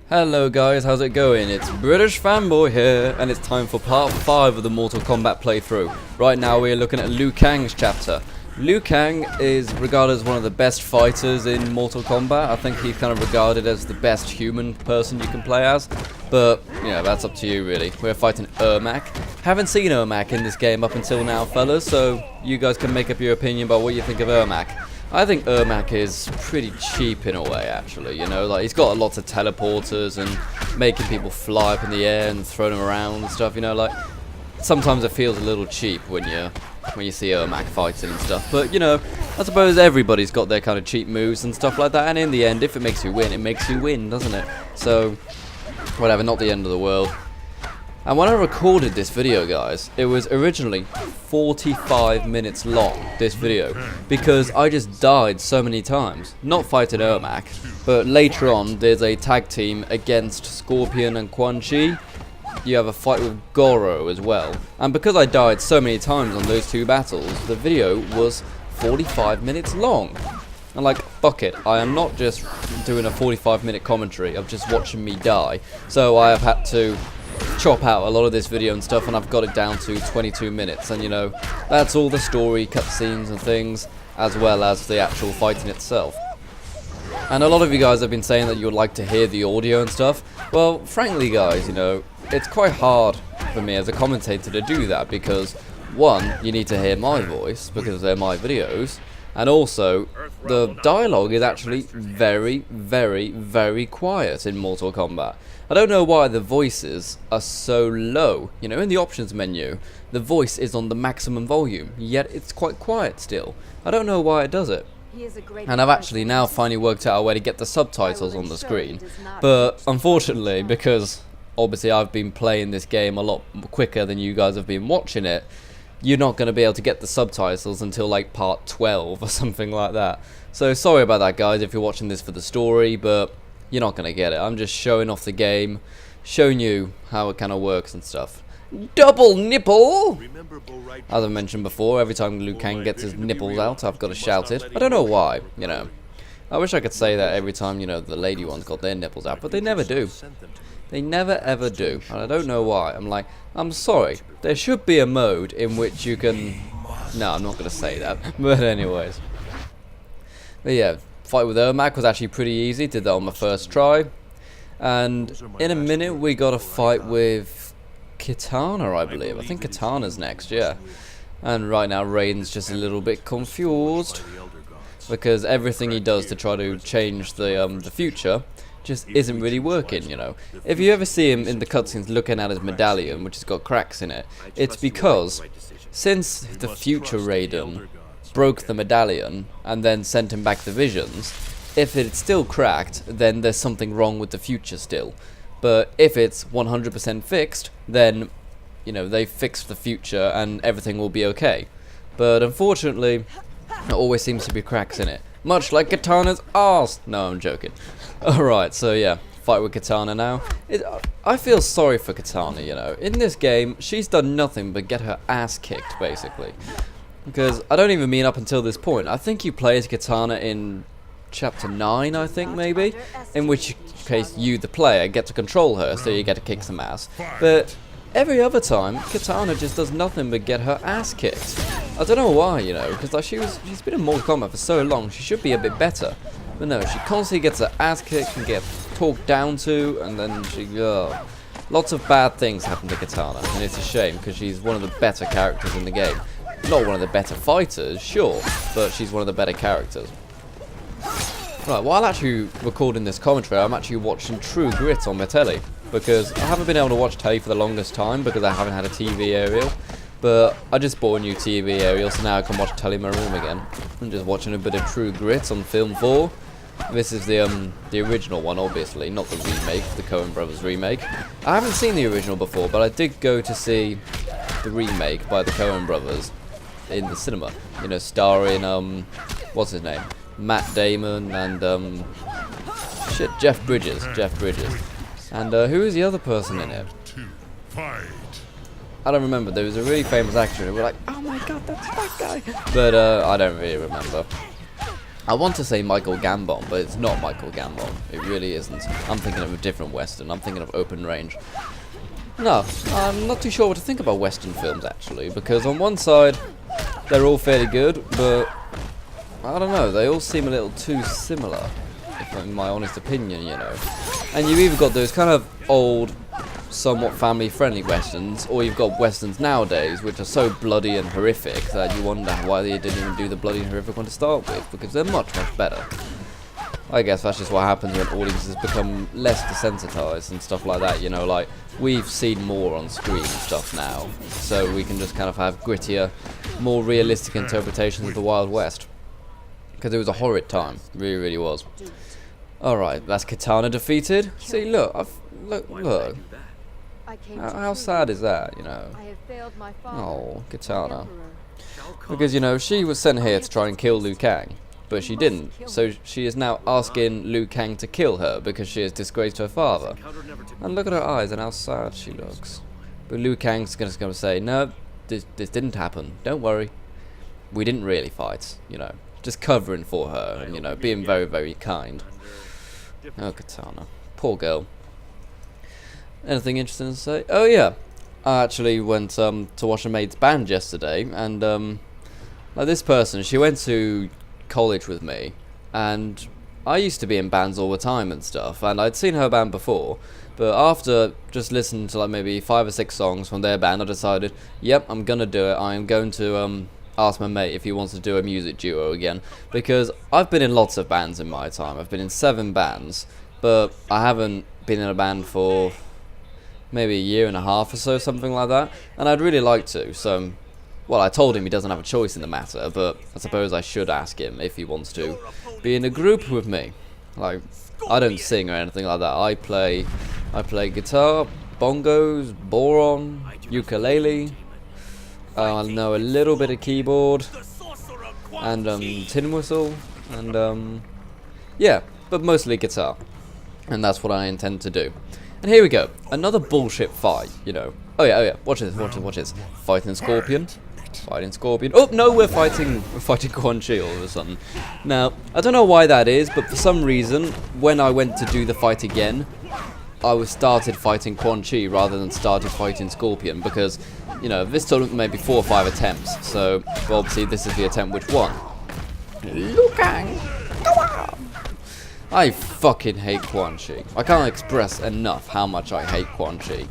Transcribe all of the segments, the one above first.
Hello guys, how's it going? It's British Fanboy here, and it's time for part 5 of the Mortal Kombat playthrough. Right now we're looking at Liu Kang's chapter. Liu Kang is regarded as one of the best fighters in Mortal Kombat. I think he's kind of regarded as the best human person you can play as. But, yeah, that's up to you really. We're fighting Ermac. Haven't seen Ermac in this game up until now, fellas, so you guys can make up your opinion about what you think of Ermac. I think Ermac is pretty cheap in a way, actually, you know, like he's got lots of teleporters and making people fly up in the air and throw them around and stuff, you know, like sometimes it feels a little cheap when you see Ermac fighting and stuff, but you know, I suppose everybody's got their kind of cheap moves and stuff like that, and in the end, if it makes you win, it makes you win, doesn't it? So, whatever, not the end of the world. And when I recorded this video, guys, it was originally 45 minutes long, this video, because I just died so many times. Not fighting Ermac, but later on there's a tag team against Scorpion and Quan Chi. You have a fight with Goro as well. And because I died so many times on those two battles, the video was 45 minutes long. And like, fuck it, I am not just doing a 45-minute commentary of just watching me die. So I have had to chop out a lot of this video and stuff, and I've got it down to 22 minutes, and you know, that's all the story, cutscenes and things, as well as the actual fighting itself. And a lot of you guys have been saying that you would like to hear the audio and stuff. Well, frankly guys, you know, it's quite hard for me as a commentator to do that, because one, you need to hear my voice, because they're my videos, and also, the dialogue is actually very, very, very quiet in Mortal Kombat. I don't know why the voices are so low. You know, in the options menu, the voice is on the maximum volume, yet it's quite quiet still. I don't know why it does it. And I've actually now finally worked out a way to get the subtitles on the screen. But unfortunately, because obviously I've been playing this game a lot quicker than you guys have been watching it, you're not going to be able to get the subtitles until like part 12 or something like that. So sorry about that guys if you're watching this for the story, but you're not going to get it. I'm just showing off the game, showing you how it kind of works and stuff. Double nipple! As I mentioned before, every time Liu Kang gets his nipples out, I've got to shout it. I don't know why, you know. I wish I could say that every time, you know, the lady ones got their nipples out, but they never do. They never ever do, and I don't know why. I'm like, I'm sorry, there should be a mode in which you can... No, I'm not going to say that, but anyways. But yeah, fight with Ermac was actually pretty easy, did that on my first try. And in a minute we got a fight with Kitana, I believe. I think Kitana's next, yeah. And right now Raiden's just a little bit confused, because everything he does to try to change the future just isn't really working, you know. If you ever see him in the cutscenes looking at his medallion, which has got cracks in it, it's because since the future Raiden broke the medallion and then sent him back the visions, if it's still cracked, then there's something wrong with the future still. But if it's 100% fixed, then, you know, they fixed the future and everything will be okay. But unfortunately, there always seems to be cracks in it. Much like Kitana's arse. No, I'm joking. Alright, so yeah, fight with Kitana now. I feel sorry for Kitana, you know. In this game, she's done nothing but get her ass kicked, basically. Because I don't even mean up until this point. I think you play as Kitana in chapter 9, I think, maybe. In which case you, the player, get to control her, so you get to kick some ass. But every other time, Kitana just does nothing but get her ass kicked. I don't know why, you know, because like she's been in Mortal Kombat for so long, she should be a bit better. But no, she constantly gets her ass kicked and gets talked down to, and then she... lots of bad things happen to Kitana, and it's a shame, because she's one of the better characters in the game. Not one of the better fighters, sure, but she's one of the better characters. Right, while actually recording this commentary, I'm actually watching True Grit on my telly, because I haven't been able to watch telly for the longest time, because I haven't had a TV aerial. But I just bought a new TV aerial, so now I can watch telly in my room again. I'm just watching a bit of True Grit on Film 4. This is the original one, obviously, not the remake, the Coen Brothers remake. I haven't seen the original before, but I did go to see the remake by the Coen Brothers in the cinema. You know, starring, what's his name? Matt Damon and, Jeff Bridges. And, who is the other person in it? I don't remember. There was a really famous actor and we're like, oh my god, that's that guy. But I don't really remember. I want to say Michael Gambon, but it's not Michael Gambon. It really isn't. I'm thinking of a different Western. I'm thinking of Open Range. No, I'm not too sure what to think about Western films, actually, because on one side, they're all fairly good, but I don't know, they all seem a little too similar, if in my honest opinion, you know. And you've either got those kind of old, somewhat family-friendly Westerns, or you've got Westerns nowadays, which are so bloody and horrific that you wonder why they didn't even do the bloody and horrific one to start with, because they're much, much better. I guess that's just what happens when audiences become less desensitized and stuff like that, you know, like, we've seen more on screen and stuff now, so we can just kind of have grittier, more realistic interpretations of the Wild West. Because it was a horrid time, really, really was. Alright, that's Katana defeated. See, look, look. How sad is that, you know? Oh, Katana. Because, you know, she was sent here to try and kill Liu Kang. But she didn't, so she is now asking Liu Kang to kill her because she has disgraced her father. And look at her eyes and how sad she looks. But Liu Kang's just going to say, no, this didn't happen, don't worry. We didn't really fight, you know, just covering for her and, you know, being very, very kind. Oh, Katana. Poor girl. Anything interesting to say? Oh, yeah. I actually went to watch a mate's band yesterday, and like this person, she went to college with me, and I used to be in bands all the time and stuff, and I'd seen her band before, but after just listening to like maybe 5 or 6 songs from their band, I decided, yep, I'm gonna do it. I'm going to ask my mate if he wants to do a music duo again, because I've been in lots of bands in my time. I've been in 7 bands, but I haven't been in a band for maybe a year and a half or so, something like that, and I'd really like to, so well, I told him he doesn't have a choice in the matter, but I suppose I should ask him if he wants to be in a group with me. Like, I don't sing or anything like that. I play guitar, bongos, boron, ukulele. I know a little bit of keyboard and tin whistle, and yeah, but mostly guitar. And that's what I intend to do. And here we go, another bullshit fight, you know. Oh yeah, watch this. Fighting Scorpion. Fighting Scorpion. Oh no, we're fighting Quan Chi all of a sudden. Now, I don't know why that is, but for some reason, when I went to do the fight again, I started fighting Quan Chi rather than started fighting Scorpion, because, you know, this took maybe 4 or 5 attempts, so well, obviously this is the attempt which won. Liu Kang, come on! I fucking hate Quan Chi. I can't express enough how much I hate Quan Chi.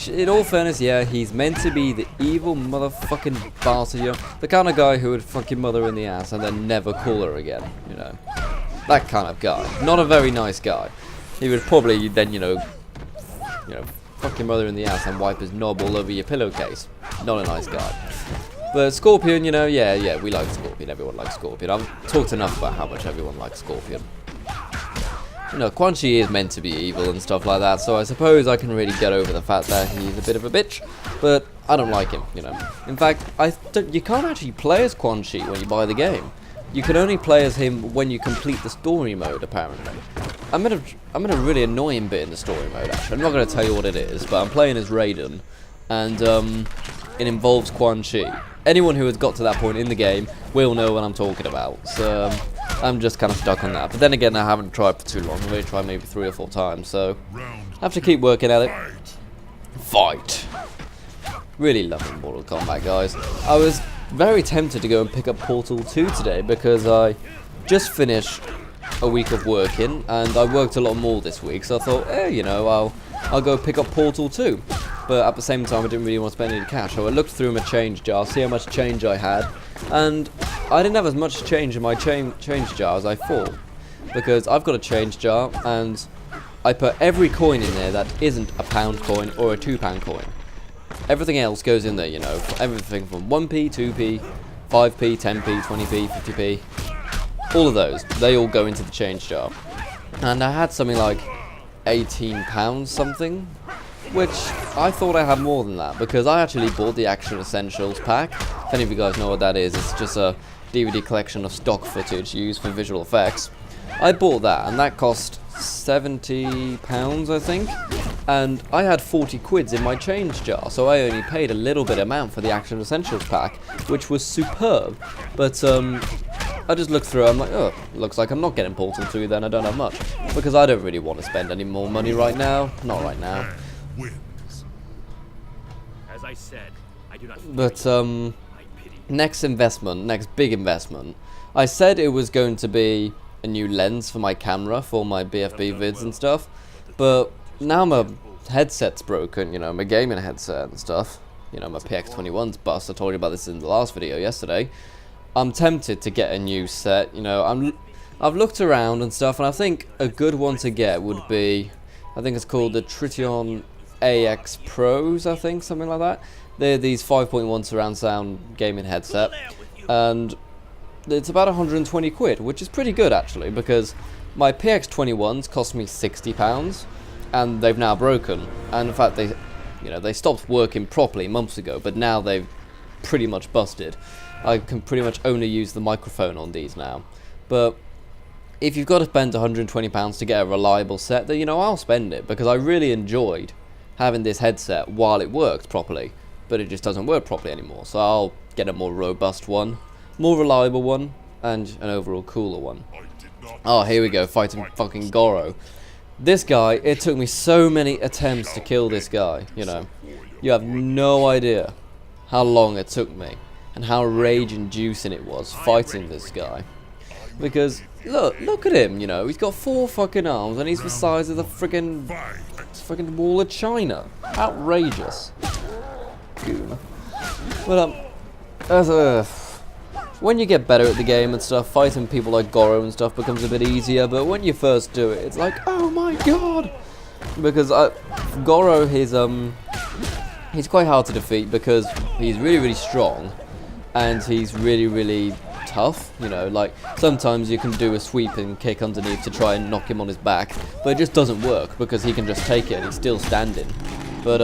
In all fairness, yeah, he's meant to be the evil motherfucking bastard, you know, the kind of guy who would fucking mother in the ass and then never call her again, you know. That kind of guy. Not a very nice guy. He would probably then, you know, fucking mother in the ass and wipe his knob all over your pillowcase. Not a nice guy. But Scorpion, you know, yeah, we like Scorpion. Everyone likes Scorpion. I've talked enough about how much everyone likes Scorpion. You know, Quan Chi is meant to be evil and stuff like that, so I suppose I can really get over the fact that he's a bit of a bitch, but I don't like him, you know. In fact, you can't actually play as Quan Chi when you buy the game. You can only play as him when you complete the story mode, apparently. I'm in a really annoying bit in the story mode, actually. I'm not going to tell you what it is, but I'm playing as Raiden, and it involves Quan Chi. Anyone who has got to that point in the game will know what I'm talking about, so I'm just kind of stuck on that. But then again, I haven't tried for too long. I've only tried maybe 3 or 4 times, so I have to keep working at it. Fight! Really loving Mortal Kombat, guys. I was very tempted to go and pick up Portal 2 today because I just finished a week of working, and I worked a lot more this week, so I thought, you know, I'll go pick up Portal 2. But at the same time, I didn't really want to spend any cash, so I looked through my change jar, see how much change I had, and I didn't have as much change in my change jar as I thought, because I've got a change jar, and I put every coin in there that isn't a £1 coin or a £2 coin. Everything else goes in there, you know, everything from 1p, 2p, 5p, 10p, 20p, 50p, all of those, they all go into the change jar. And I had something like £18 something, which I thought I had more than that, because I actually bought the Action Essentials pack. If any of you guys know what that is, it's just a DVD collection of stock footage used for visual effects. I bought that, and that cost £70, I think, and I had 40 quids in my change jar, so I only paid a little bit amount for the Action Essentials pack, which was superb. But I just look through it, I'm like, oh, looks like I'm not getting Portal 2 then, I don't have much. Because I don't really want to spend any more money right now. Not right now. As I said, I do not. But, next investment, next big investment. I said it was going to be a new lens for my camera, for my BFB vids and stuff. But now my headset's broken, you know, my gaming headset and stuff. You know, my PX21's bust. I told you about this in the last video yesterday. I'm tempted to get a new set, you know, I've looked around and stuff, and I think a good one to get would be, I think it's called the Triton AX Pros, I think, something like that. They're these 5.1 surround sound gaming headset, and it's about 120 quid, which is pretty good actually, because my PX21s cost me £60, and they've now broken, and in fact they stopped working properly months ago, but now they've pretty much busted. I can pretty much only use the microphone on these now. But if you've got to spend £120 to get a reliable set, then, you know, I'll spend it, because I really enjoyed having this headset while it worked properly, but it just doesn't work properly anymore. So I'll get a more robust one, more reliable one, and an overall cooler one. Oh, here we go, fighting fucking Goro. This guy, it took me so many attempts to kill this guy, you know. You have no idea how long it took me, and how rage-inducing it was fighting this guy. Because, look at him, you know, he's got 4 fucking arms, and he's the size of the friggin' wall of China. Outrageous. Goon. But, when you get better at the game and stuff, fighting people like Goro and stuff becomes a bit easier, but when you first do it, it's like, oh my god! Because, Goro, he's quite hard to defeat, because he's really, really strong, and he's really, really tough, you know, like, sometimes you can do a sweep and kick underneath to try and knock him on his back, but it just doesn't work, because he can just take it and he's still standing. But,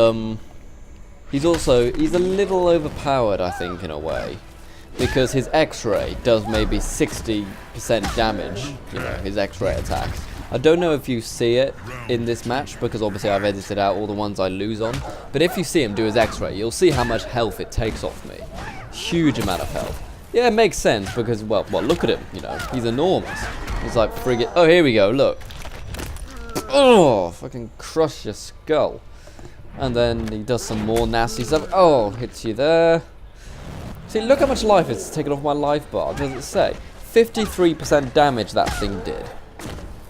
he's a little overpowered, I think, in a way, because his X-ray does maybe 60% damage, you know, his X-ray attacks. I don't know if you see it in this match, because obviously I've edited out all the ones I lose on, but if you see him do his X-ray, you'll see how much health it takes off me. Huge amount of health. Yeah, it makes sense, because, well, look at him, you know, he's enormous. He's like friggin', oh, here we go, look. Oh, fucking crush your skull. And then he does some more nasty stuff. Oh, hits you there. See, look how much life it's taken off my life bar. Does it say? 53% damage that thing did.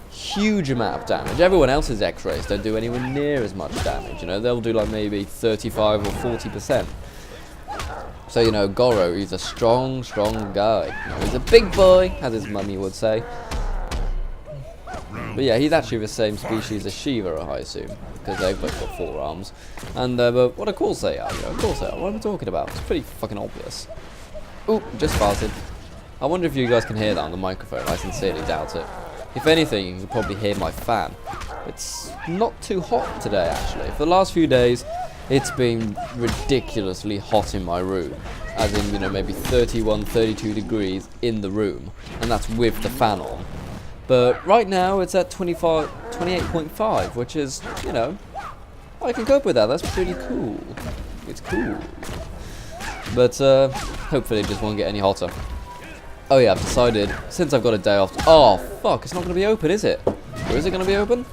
Huge amount of damage. Everyone else's X-rays don't do anywhere near as much damage, you know, they'll do like maybe 35 or 40%. So, you know, Goro, he's a strong guy. You know, he's a big boy, as his mummy would say. But yeah, he's actually the same species as Shiva, I assume, because they've both got 4 arms. And, but what of course they are, you know, of course they are. What am I talking about? It's pretty fucking obvious. Ooh, just farted. I wonder if you guys can hear that on the microphone. I sincerely doubt it. If anything, you can probably hear my fan. It's not too hot today, actually. For the last few days, it's been ridiculously hot in my room. As in, you know, maybe 31, 32 degrees in the room. And that's with the fan on. But right now, it's at 28.5, which is, you know, I can cope with that. That's pretty cool. It's cool. But, hopefully it just won't get any hotter. Oh yeah, I've decided, since I've got a day off... Oh, fuck, it's not going to be open, is it? Or is it going to be open?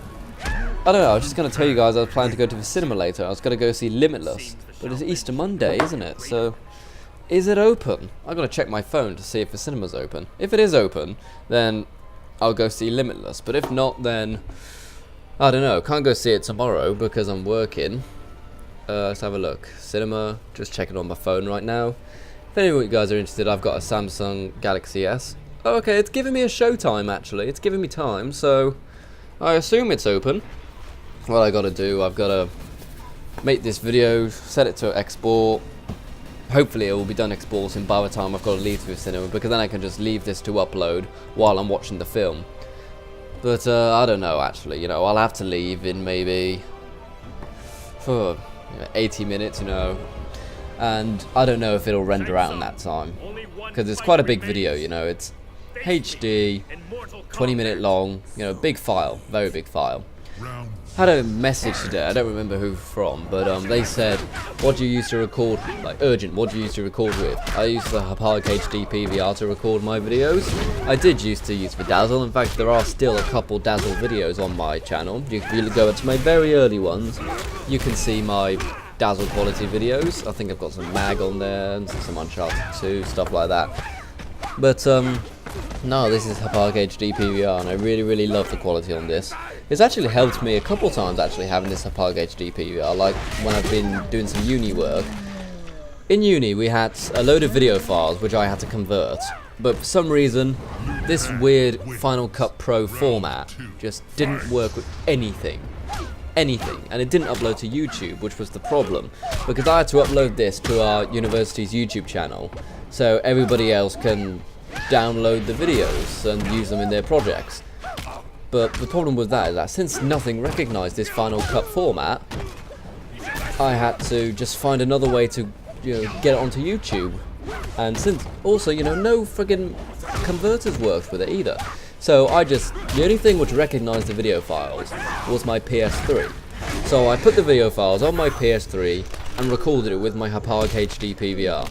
I don't know, I was just going to tell you guys I was planning to go to the cinema later. I was going to go see Limitless. But it's Easter Monday, isn't it? So, is it open? I've got to check my phone to see if the cinema's open. If it is open, then I'll go see Limitless. But if not, then... I don't know, can't go see it tomorrow because I'm working. Let's have a look. Cinema, just checking on my phone right now. If any of you guys are interested, I've got a Samsung Galaxy S. Oh, okay, it's giving me a showtime actually. It's giving me time, so I assume it's open. What I gotta do, I've gotta make this video, set it to export. Hopefully it will be done exporting by the time I've got to leave the cinema, because then I can just leave this to upload while I'm watching the film. But I don't know actually, you know, I'll have to leave in maybe for 80 minutes, you know. And I don't know if it'll render out in that time, because it's quite a big video, you know, it's HD, 20-minute long, you know, big file, very big file. had a message today, I don't remember who from, but they said, what do you use to record, like urgent, what do you use to record with? I use the Hapag HD PVR to record my videos. I did used to use the Dazzle, in fact there are still a couple Dazzle videos on my channel. If you go to my very early ones, you can see my Dazzle quality videos. I think I've got some Mag on there, and some Uncharted 2, stuff like that. But no, this is Hapag HD PVR, and I really love the quality on this. It's actually helped me a couple times actually having this Hapag HD PVR, like when I've been doing some uni work. In uni we had a load of video files which I had to convert, but for some reason this weird Final Cut Pro format just didn't work with anything, and it didn't upload to YouTube, which was the problem, because I had to upload this to our university's YouTube channel so everybody else can download the videos and use them in their projects. But the problem with that is that since nothing recognised this Final Cut format, I had to just find another way to, get it onto YouTube. And since also, no friggin' converters worked with it either. So the only thing which recognised the video files was my PS3. So I put the video files on my PS3 and recorded it with my Hapag HD PVR.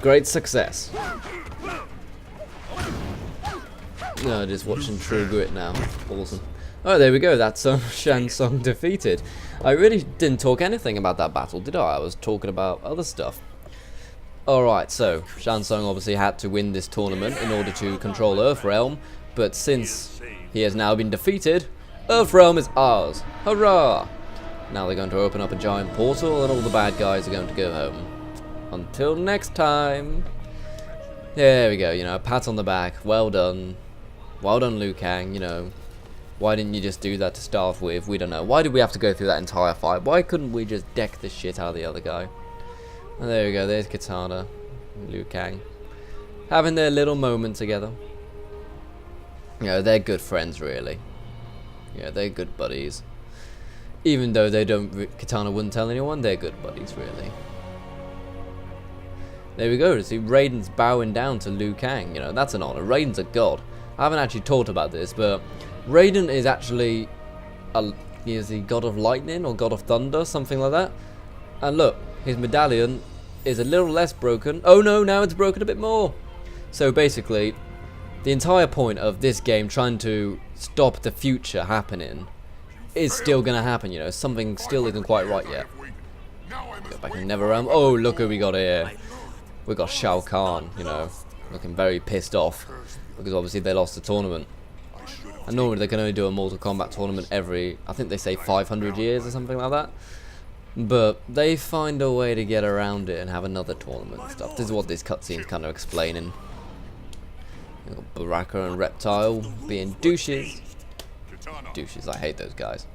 Great success. No, just watching True Grit now. Awesome. Oh, there we go. That's Shansung defeated. I really didn't talk anything about that battle, did I? I was talking about other stuff. Alright, so Shansung obviously had to win this tournament in order to control Earthrealm, but since he has now been defeated, Earthrealm is ours. Hurrah! Now they're going to open up a giant portal and all the bad guys are going to go home. Until next time. There we go, a pat on the back. Well done. Well done, Liu Kang, Why didn't you just do that to start with? We don't know. Why did we have to go through that entire fight? Why couldn't we just deck the shit out of the other guy? And there we go, there's Kitana and Liu Kang. Having their little moment together. They're good friends, really. Yeah, they're good buddies. Even though they don't, Kitana wouldn't tell anyone, they're good buddies, really. There we go, see, Raiden's bowing down to Liu Kang, that's an honor. Raiden's a god. I haven't actually talked about this, but Raiden is actually he is the god of lightning or god of thunder, something like that. And look, his medallion is a little less broken. Oh no, now it's broken a bit more. So basically, the entire point of this game trying to stop the future happening is still going to happen, something still isn't quite right yet. Go back in Netherrealm. Oh, look who we got here. We got Shao Kahn, looking very pissed off because obviously they lost the tournament. And normally they can only do a Mortal Kombat tournament every, I think they say 500 years or something like that. But they find a way to get around it and have another tournament and stuff. This is what this cutscene's kind of explaining. You've got Baraka and Reptile being douches. Douches, I hate those guys.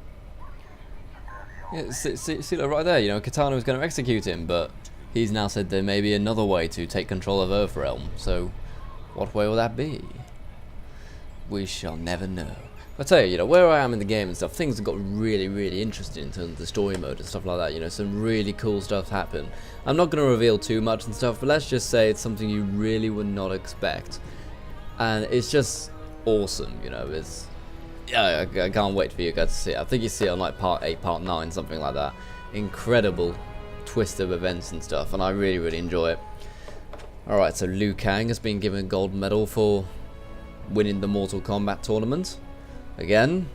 Yeah, see right there, Kitana was going to execute him, but he's now said there may be another way to take control of Earthrealm. So, what way will that be? We shall never know. I tell you, where I am in the game and stuff, things have got really interesting in terms of the story mode and stuff like that. Some really cool stuff happen. I'm not going to reveal too much and stuff, but let's just say it's something you really would not expect, and it's just awesome. Yeah, I can't wait for you guys to see it. I think you see it on like part 8, part 9, something like that. Incredible twist of events and stuff, and I really enjoy it. Alright, so Liu Kang has been given a gold medal for winning the Mortal Kombat tournament. Again.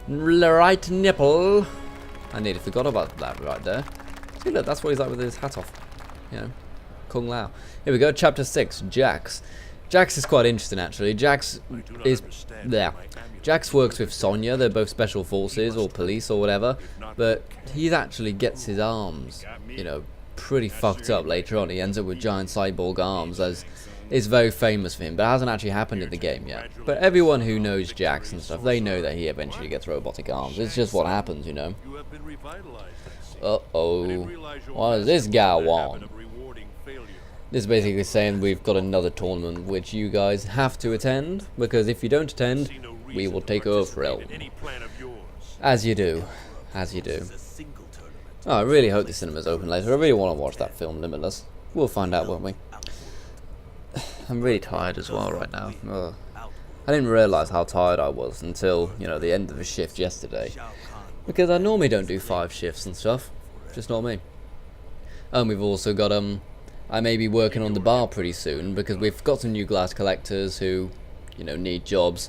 Right nipple. I nearly forgot about that right there. See, look, that's what he's like with his hat off. Kung Lao. Here we go, chapter 6, Jax. Jax is quite interesting, actually. Jax works with Sonya. They're both special forces or police or whatever. But he actually gets his arms, pretty fucked up later on. He ends up with giant cyborg arms, as is very famous for him, but it hasn't actually happened in the game yet. But everyone who knows Jax and stuff, they know that he eventually gets robotic arms. It's just what happens, Uh-oh. What does this guy want? This is basically saying we've got another tournament which you guys have to attend, because if you don't attend, we will take Earthrealm. As you do. Oh, I really hope the cinema's open later. I really want to watch that film, Limitless. We'll find out, won't we? I'm really tired as well right now. Ugh. I didn't realise how tired I was until, you know, the end of a shift yesterday. Because I normally don't do 5 shifts and stuff. Just not me. And we've also got, I may be working on the bar pretty soon because we've got some new glass collectors who, you know, need jobs.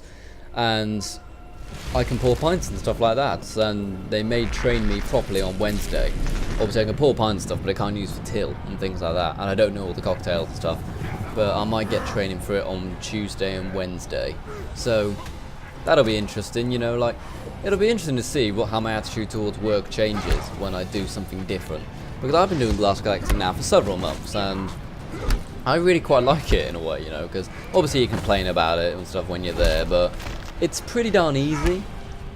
And I can pour pints and stuff like that. And they may train me properly on Wednesday. Obviously I can pour pints and stuff, but I can't use for till and things like that. And I don't know all the cocktails and stuff. But I might get training for it on Tuesday and Wednesday. So that'll be interesting, you know, like, it'll be interesting to see how my attitude towards work changes when I do something different. Because I've been doing glass collecting now for several months, and I really quite like it in a way, you know, because obviously you complain about it and stuff when you're there, but it's pretty darn easy.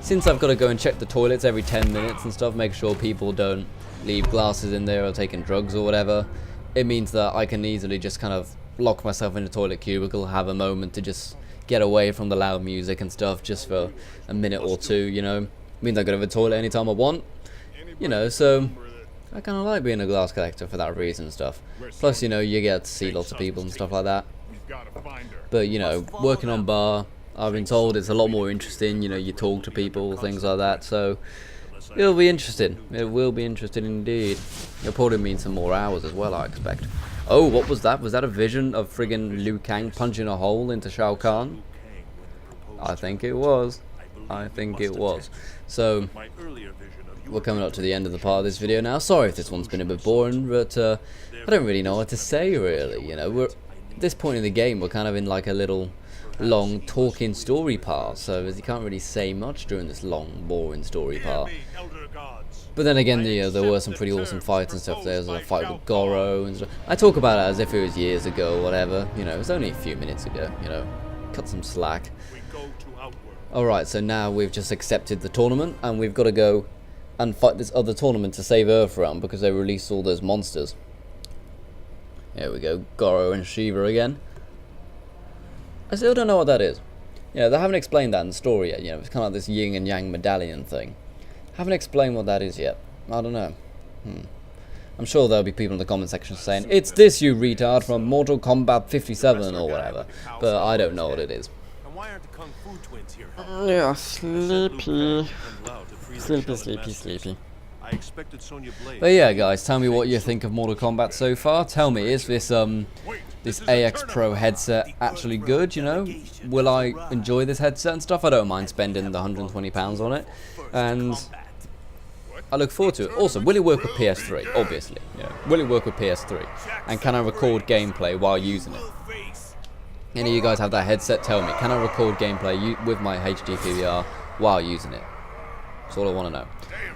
Since I've got to go and check the toilets every 10 minutes and stuff, make sure people don't leave glasses in there or taking drugs or whatever, it means that I can easily just kind of lock myself in a toilet cubicle, have a moment to just get away from the loud music and stuff just for a minute or two, you know. Means I go to the toilet anytime I want, you know, so I kind of like being a glass collector for that reason and stuff. Plus, you know, you get to see lots of people and stuff like that. But, you know, working on bar, I've been told it's a lot more interesting, you know, you talk to people, things like that, so it'll be interesting. It will be interesting indeed. It'll probably mean some more hours as well, I expect. Oh, what was that? Was that a vision of friggin' Liu Kang punching a hole into Shao Kahn? I think it was. I think it was. So, we're coming up to the end of the part of this video now. Sorry if this one's been a bit boring, but I don't really know what to say, really. You know, we're at this point in the game, we're kind of in like a little long talking story part, so you can't really say much during this long, boring story part. But then again, there were some pretty awesome fights and stuff. There was a fight with Goro and stuff. I talk about it as if it was years ago or whatever. You know, it was only a few minutes ago, you know. Cut some slack. Alright, so now we've just accepted the tournament, and we've got to go and fight this other tournament to save Earthrealm because they released all those monsters. Here we go, Goro and Shiva again. I still don't know what that is. You know, they haven't explained that in the story yet. You know, it's kind of like this yin and yang medallion thing. Haven't explained what that is yet. I don't know. I'm sure there'll be people in the comment section saying, "It's this, you retard, from Mortal Kombat 57 or whatever." But I don't know what it is. Yeah, sleepy. Sleepy. But yeah, guys, tell me what you think of Mortal Kombat so far. Tell me, is this this AX Pro headset actually good, you know? Will I enjoy this headset and stuff? I don't mind spending the £120 on it. And I look forward to it. Also, will it work with PS3? Obviously. Yeah. Will it work with PS3? And can I record gameplay while using it? Any of you guys have that headset? Tell me. Can I record gameplay with my HD PVR while using it? That's all I want to know.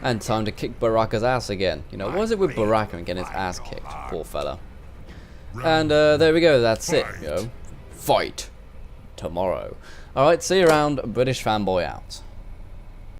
And time to kick Baraka's ass again. You know, what is it with Baraka and getting his ass kicked? Poor fella. And there we go. That's it. You know, fight tomorrow. Alright, see you around. British Fanboy out.